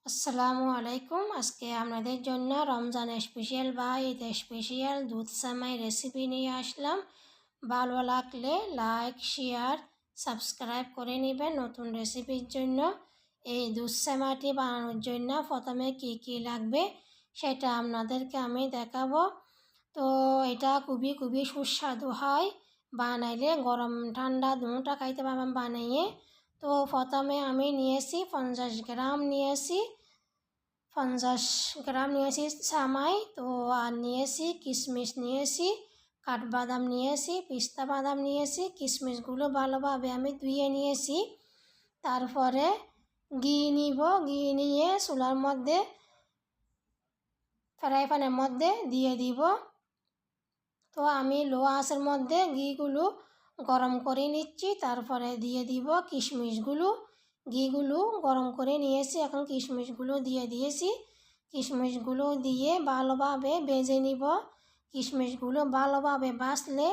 আসসালামু আলাইকুম। আজকে আপনাদের জন্য রমজান স্পেশাল বা ঈদ স্পেশাল দুধ সেমাই রেসিপি নিয়ে আসলাম। ভালো লাগলে লাইক, শেয়ার, সাবস্ক্রাইব করে নেবেন নতুন রেসিপির জন্য। এই দুধ সেমাইটি বানানোর জন্য প্রথমে কি লাগবে সেটা আপনাদেরকে আমি দেখাবো। তো এটা খুবই সুস্বাদু হয়, বানাইলে গরম ঠান্ডা দুটোটা খাইতে পারবেন বানিয়ে। তো প্রথমে আমি নিয়েছি 50 গ্রাম নিয়েছি 50 গ্রাম নিয়েছি সেমাই। তো আর নিয়েছি কিশমিশ, নিয়েছি কাঠবাদাম, নিয়েছি পিস্তা বাদাম, নিয়েছি কিশমিশগুলো ভালোভাবে আমি ধুয়ে নিয়েছি। তারপরে ঘি নিব, ঘি নিয়ে চুলার মধ্যে ফ্রাই প্যানের মধ্যে দিয়ে দিব। তো আমি লো আঁচের মধ্যে ঘিগুলো গরম করে নিচ্ছি। তারপরে দিয়ে দিব কিশমিশগুলো। ঘিগুলো গরম করে নিয়েছি, এখন কিশমিশগুলো দিয়ে দিয়েছি। কিশমিশগুলো দিয়ে ভালোভাবে ভেজে নিব। কিশমিশগুলো ভালোভাবে ভাজলে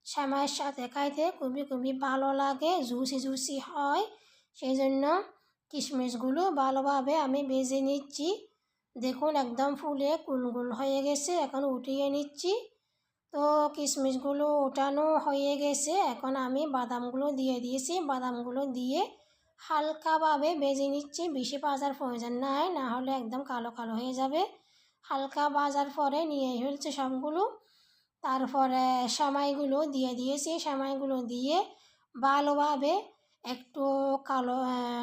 সেমাইয়ের সাথে খাইতে খুবই ভালো লাগে, জুসি হয়। সেই জন্য কিশমিশগুলো ভালোভাবে আমি ভেজে নিচ্ছি। দেখুন একদম ফুলে গুলগুল হয়ে গেছে, এখন উঠিয়ে নিচ্ছি। তো কিশমিশগুলো ওঠানো হয়ে গেছে, এখন আমি বাদামগুলো দিয়ে দিয়েছি। বাদামগুলো দিয়ে হালকাভাবে ভেজে নিচ্ছি, বেশি ভাজার প্রয়োজন নাই, না হলে একদম কালো হয়ে যাবে। হালকা ভাজার পরে নিয়ে ফেলছে সবগুলো। তারপরে সেমাইগুলো দিয়ে দিয়েছি। সেমাইগুলো দিয়ে ভালোভাবে একটু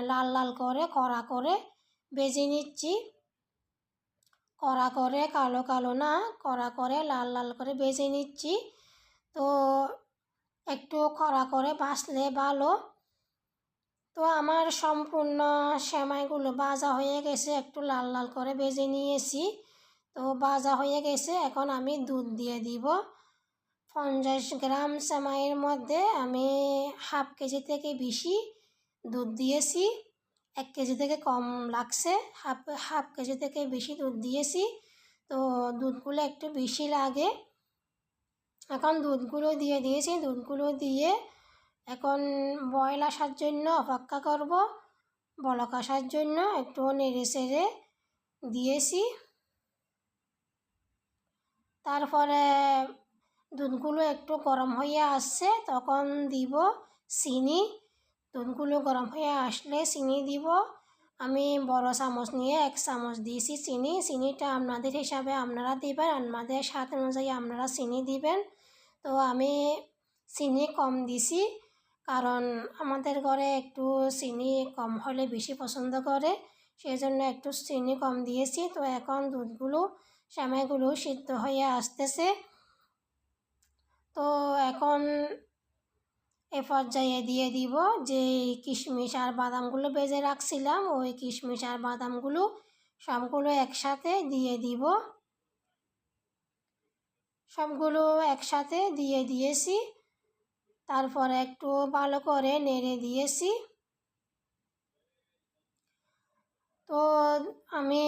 লাল করে কড়া করে ভেজে নিচ্ছি। কড়া করে কালো না, কড়া করে লাল করে ভেজে নিচ্ছি। তো একটু কড়া করে ভাজলে ভালো। তো আমার সম্পূর্ণ সেমাইগুলো ভাজা হয়ে গেছে, একটু লাল করে ভেজে নিয়েছি। তো ভাজা হয়ে গেছে, এখন আমি দুধ দিয়ে দিব। 50 গ্রাম সেমাইয়ের মধ্যে আমি হাফ কেজি থেকে বেশি দুধ দিয়েছি। 1 কেজি থেকে কম লাগছে, হাফ কেজি থেকে বেশি দুধ দিয়েছি। তো দুধগুলো একটু বেশি লাগে। এখন দুধগুলো দিয়ে দিয়েছি। দুধগুলো দিয়ে এখন বয়েল আসার জন্য অপেক্ষা করব। বলক আসার জন্য একটু নেড়ে চেড়ে দিয়েছি। তারপরে দুধগুলো একটু গরম হয়ে আসছে, তখন দিব চিনি। দুধগুলো গরম হয়ে আসলে চিনি দিব। আমি বড় চামচ নিয়ে 1 চামচ দিয়েছি চিনি। চিনিটা আপনাদের হিসাবে আপনারা দিবেন, আপনাদের স্বাদ অনুযায়ী আপনারা চিনি দিবেন। তো আমি চিনি কম দিছি, কারণ আমাদের ঘরে একটু চিনি কম হলে বেশি পছন্দ করে, সেই জন্য একটু চিনি কম দিয়েছি। তো এখন দুধগুলো সেমাইগুলো সিদ্ধ হয়ে আসতেছে। তো এখন এ পর্যায়ে দিয়ে দিব যে কিশমিশ আর বাদামগুলো ভেজে রাখছিলাম, ওই কিশমিশ আর বাদামগুলো সবগুলো একসাথে দিয়ে দিব। সবগুলো একসাথে দিয়ে দিয়েছি। তারপর একটু ভালো করে নেড়ে দিয়েছি। তো আমি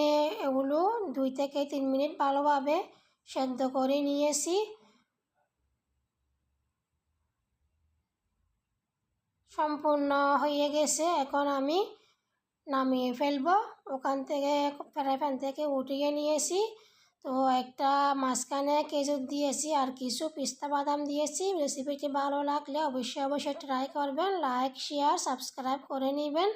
এগুলো 2 থেকে 3 মিনিট ভালোভাবে সেদ্ধ করে নিয়েছি। সম্পূর্ণ হয়ে গেছে, এখন আমি নামিয়ে ফেলবো। ওখান থেকে ফ্রাই প্যান থেকে উঠিয়ে নিয়েছি। তো একটা মাঝখানে খেজুর দিয়েছি আর কিছু পিস্তা বাদাম দিয়েছি। রেসিপিটি ভালো লাগলে অবশ্যই ট্রাই করবেন। লাইক, শেয়ার, সাবস্ক্রাইব করে নেবেন।